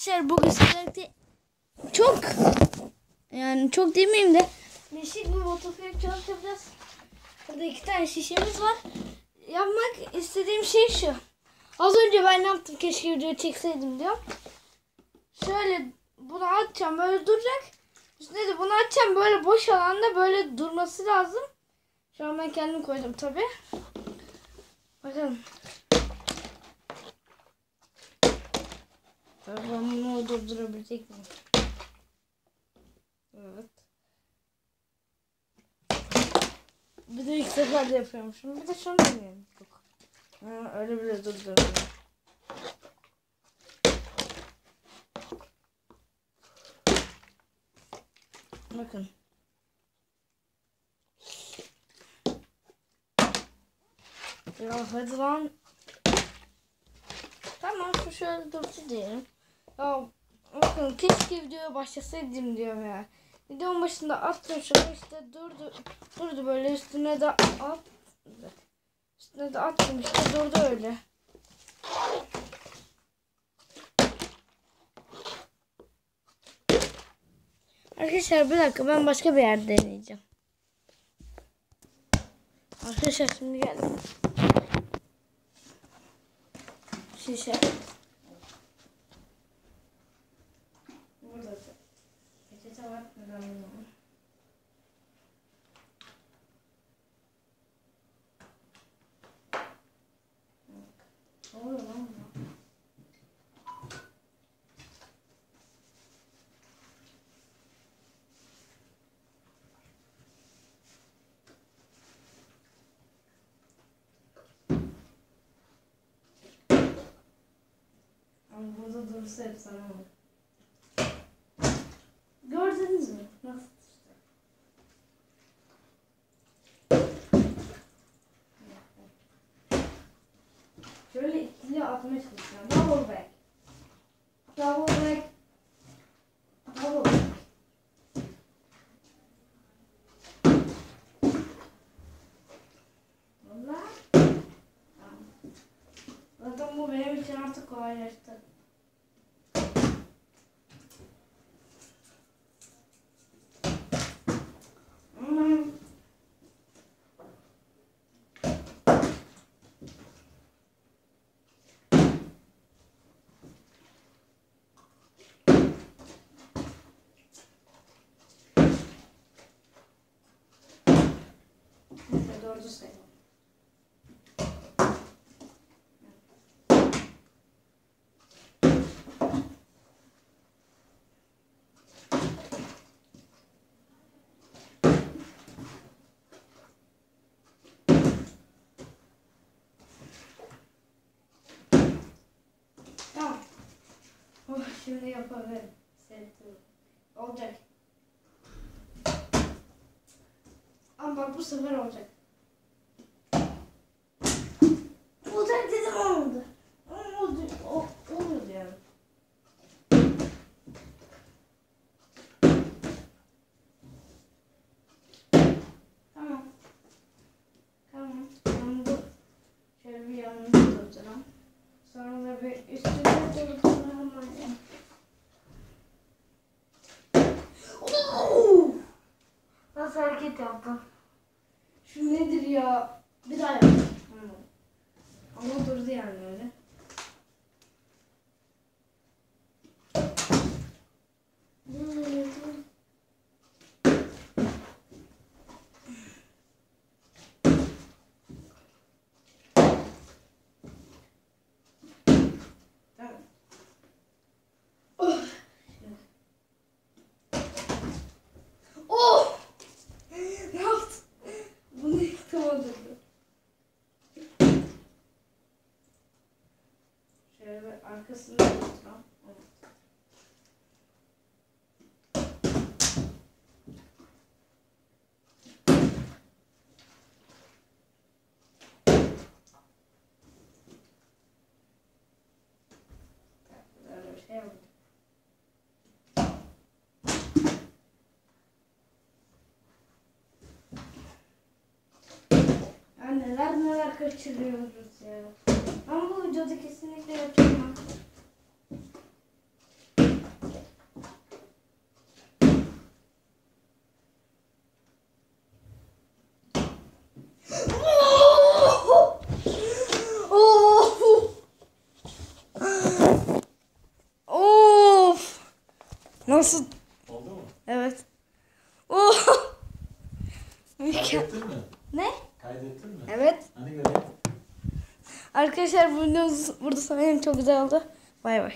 Bugün sizlerle çok demeyeyim de değişik bir motosiklet çalışacağız. Burada 2 tane şişemiz var. Yapmak istediğim şey şu. Az önce ben ne yaptım, keşke video çekseydim diyorum. Şöyle bunu atacağım, böyle duracak. Üstüne de bunu atacağım, böyle boş alanda böyle durması lazım. Şu an ben kendim koydum tabi. Bakalım. Ben bunu durdurabilecek miyim? Evet. Bir de ilk seferde yapıyormuşum. Bir de şunu deneyelim. Öyle bile durduruyorum. Bakın. Ya hadi lan. Tamam, şu şöyle dursun diyelim. Ya bakın, keşke videoya başlasaydım diyorum ya. Videonun başında attım şunu, işte durdu böyle, üstüne de attım işte, durdu öyle. Arkadaşlar bir dakika, ben başka bir yerde deneyeceğim. Arkadaşlar şimdi geldim. Şişe. Burada peçete var. Ne oluyor lan bu? Burada durursa hep sana olur. Gördünüz mü? Nasıl işte? Şöyle ikili atmaya çalışacağım. Double back. Double back. Double back. Valla. Zaten bu benim için artık kolaylaştı. Neyse, doğru sayalım. Tamam. Şimdi yapabilirim. Olacak. Ama bak, bu sefer olacak. Olacak dedim, olmadı. Olmadı yani. Tamam. Tamam. Ben bu şöyle bir yanını tutacağım. Sonra da bir üstüne tutacağım. Nasıl hareket yaptım? Şu nedir ya? Bir daha yap. Ama durdu yani öyle. Tamam. Oh! Ne yaptın? Bunu yıkamadım. Şöyle bir arkasını tutacağım. Böyle bir şey yapalım. Neler kaçırıyoruz ya. Ama bu videoda kesinlikle yapacağım. Nasıl? Oldu mu? Evet. Oh! Kaydettin mi? Ne? Kaydettin mi? Evet. Hani göreyim. Arkadaşlar bu videomuz burada sanırım çok güzel oldu. Bay bay.